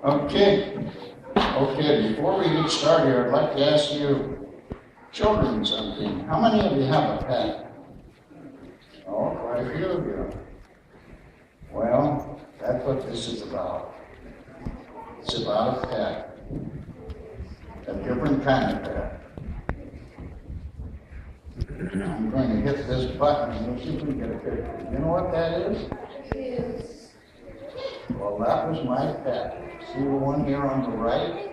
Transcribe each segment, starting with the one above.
Okay. Okay, before we get started, I'd like to ask you children something. How many of you have a pet? Oh, quite a few of you. Well, that's what this is about. It's about a pet. A different kind of pet. I'm going to hit this button and we'll see if we can get a picture. You know what that is? Goose. Well, that was my pet. See the one here on the right?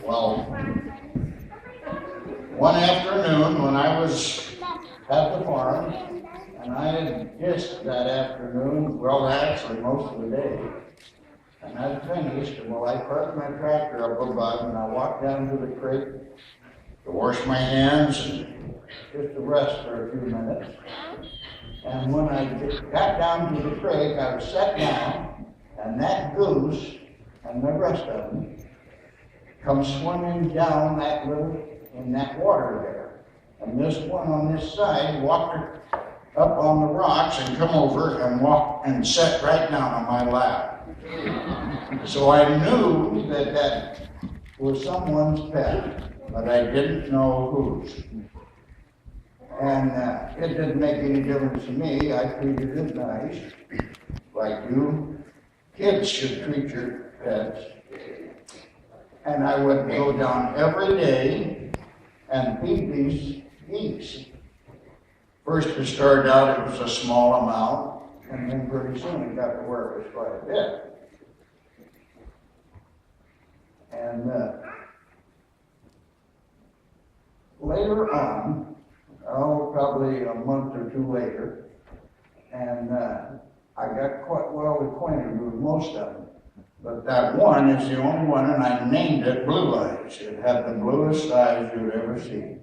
Well, one afternoon when I was at the farm, and I had just that afternoon, well, actually most of the day, and I'd finished, and well, I parked my tractor up above, and I walked down to the creek to wash my hands and just to rest for a few minutes. And when I got down to the creek, I was sat down, and that goose and the rest of them come swimming down in that water there. And this one on this side walked up on the rocks and come over and walked and sat right down on my lap. So I knew that that was someone's pet, but I didn't know whose. And it didn't make any difference to me. I treated it nice, like you kids should treat your pets. And I would go down every day and feed these geese. First it started out, it was a small amount, and then pretty soon it got to where it was quite a bit. And later on, probably a month or two later, and I got quite well acquainted with most of them. But that one is the only one, and I named it Blue Eyes. It had the bluest eyes you'd ever see.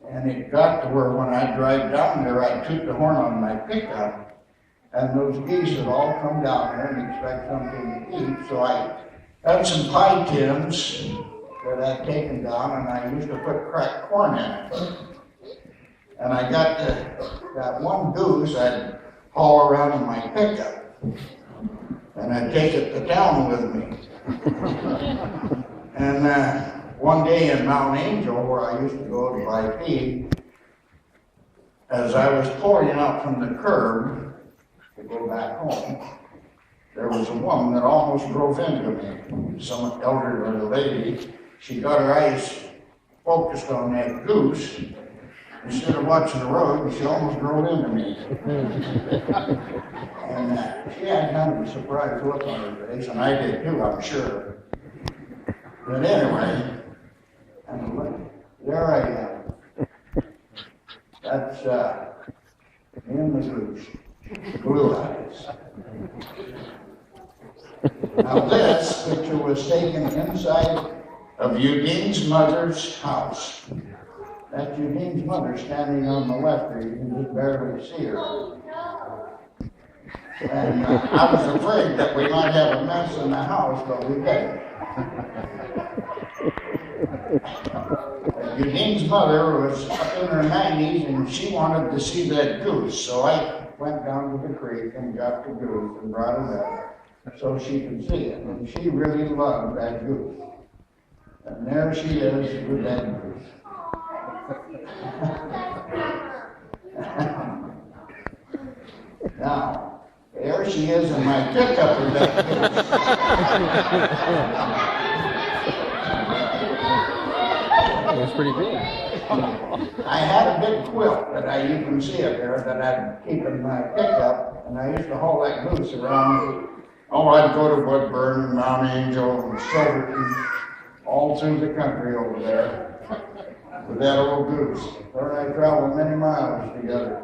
And it got to where when I drive down there, I'd toot the horn on my pickup, and those geese would all come down there and expect something to eat. So I had some pie tins that I'd taken down, and I used to put cracked corn in it. And I got that one goose I'd haul around in my pickup. And I'd take it to town with me. And one day in Mount Angel, where I used to go to buy feed, as I was pulling out from the curb to go back home, there was a woman that almost drove into me. Some elderly lady. She got her eyes focused on that goose. Instead of watching the road, she almost drove into me. And she had kind of a surprised look on her face, and I did too, I'm sure. But anyway, and there I am. That's in the goose, Blue Eyes. Now this picture was taken inside of Eugene's mother's house. That's Eugene's mother standing on the left there. You can just barely see her. And I was afraid that we might have a mess in the house, but we didn't. Eugene's mother was up in her 90s, and she wanted to see that goose. So I went down to the creek and got the goose and brought it up so she could see it. And she really loved that goose. And there she is with that goose. Now, there she is in my pickup with that goose. That's pretty big. I had a big quilt that you can see up there that I'd keep in my pickup, and I used to haul that goose around. Oh, I'd go to Woodburn and Mount Angel and Silverton, all through the country over there with that old goose. Her and I traveled many miles together.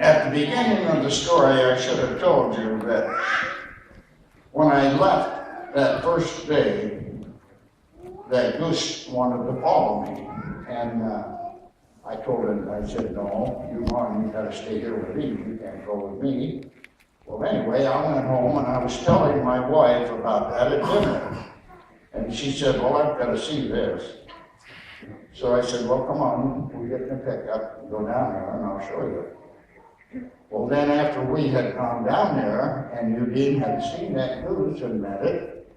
At the beginning of the story, I should have told you that when I left that first day, that goose wanted to follow me. And I told him, I said, no, you got to stay here with me. You can't go with me. Well, anyway, I went home and I was telling my wife about that at dinner. And she said, well, I've got to see this. So I said, well, come on, we'll get in the pickup, go down there and I'll show you. Well, then after we had gone down there and Eugene had seen that goose and met it,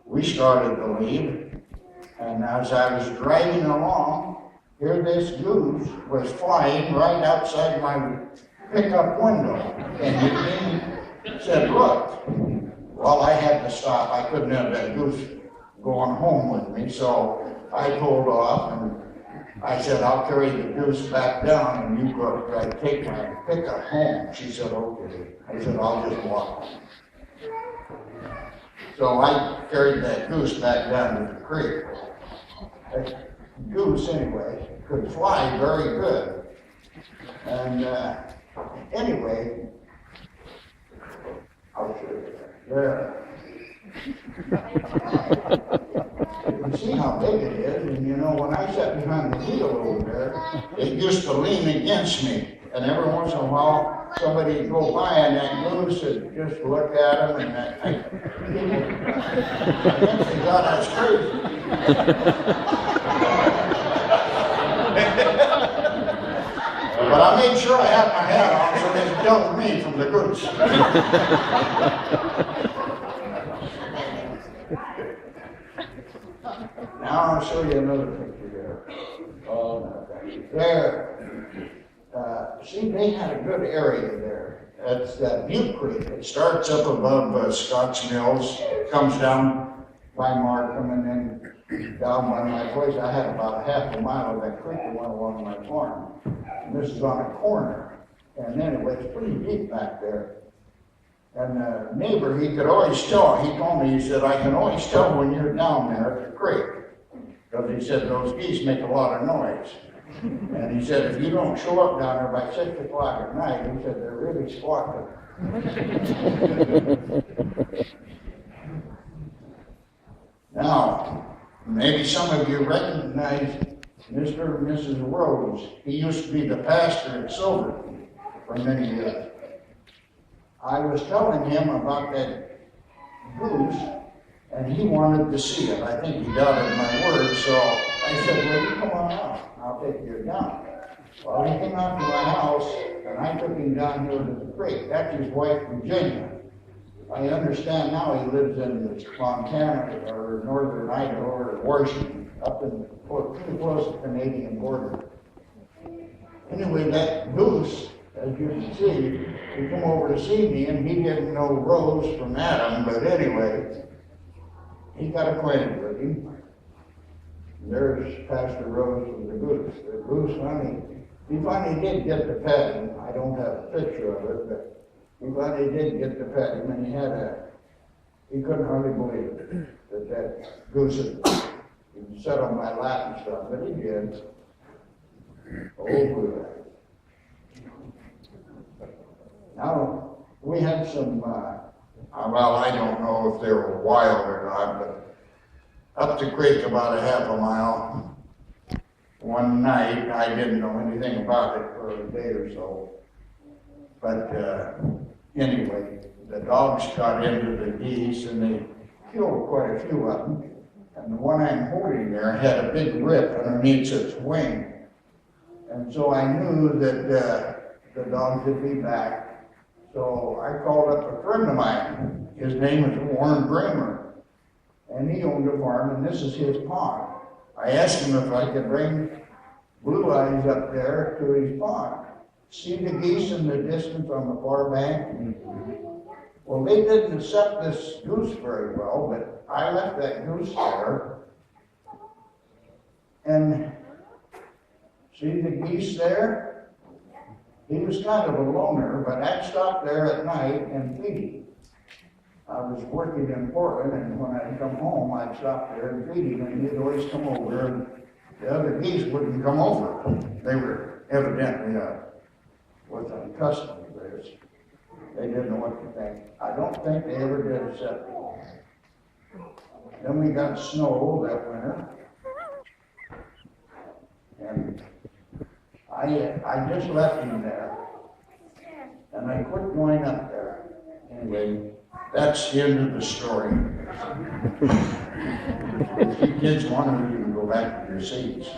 we started to leave. And as I was driving along, here this goose was flying right outside my pickup window. And Eugene said, look. Well, I had to stop. I couldn't have that goose going home with me, so I pulled off and I said, I'll carry the goose back down and you go take my pickup home. She said, okay. I said, I'll just walk. So I carried that goose back down to the creek. That goose, anyway, could fly very good. And anyway, I'll show you there. You can see how big it is, and you know, when I sat behind the wheel over there, it used to lean against me. And every once in a while, somebody would go by and that goose would just look at him, and I guess they got us crazy. But I made sure I had my hat on so they could tell me from the goose. Now I'll show you another picture there. Oh, no, there. See, they had a good area there. That's that Butte Creek. It starts up above Scotts Mills, comes down by Markham, and then down by my place. I had about a half a mile of that creek that went along my farm. And this is on a corner. And anyway, it's pretty deep back there. And the neighbor, he could always tell, he told me, he said, I can always tell when you're down there at the creek. Because he said, those geese make a lot of noise. And he said, if you don't show up down there by 6 o'clock at night, he said, they're really squawking. Now, maybe some of you recognize Mr. and Mrs. Rose. He used to be the pastor at Silverton for many years. I was telling him about that goose, and he wanted to see it. I think he doubted my word, so I said, well, you come on out. I'll take you down. Well, he came out to my house, and I took him down here to the creek. That's his wife, Virginia. I understand now he lives in Montana or northern Idaho or Washington, up in pretty close to the Canadian border. Anyway, that goose, as you can see, he came over to see me, and he didn't know Rose from Adam, but anyway, he got acquainted with him. There's Pastor Rose with the goose. The goose he finally did get to pet him. I don't have a picture of it, but he finally did get to pet him, and he couldn't hardly believe it, that goose had sat on my lap and stuff, but he did. Oh, good. Now, we had some, well, I don't know if they were wild or not, but up the creek about a half a mile, one night, I didn't know anything about it for a day or so, but anyway, the dogs got into the geese and they killed quite a few of them, and the one I'm holding there had a big rip underneath its wing, and so I knew that the dogs would be back. So I called up a friend of mine. His name is Warren Bramer, and he owned a farm, and this is his pond. I asked him if I could bring Blue Eyes up there to his pond. See the geese in the distance on the far bank? Well, they didn't accept this goose very well, but I left that goose there. And see the geese there? He was kind of a loner, but I'd stop there at night and feed him. I was working in Portland, and when I'd come home, I'd stop there and feed him, and he'd always come over, and the other geese wouldn't come over. They were evidently was unaccustomed to this. They didn't know what to think. I don't think they ever did accept me. Then we got snow that winter, and I just left him there, and I quit going up there. Anyway, that's the end of the story. If you kids want to, you can go back. back to your seats.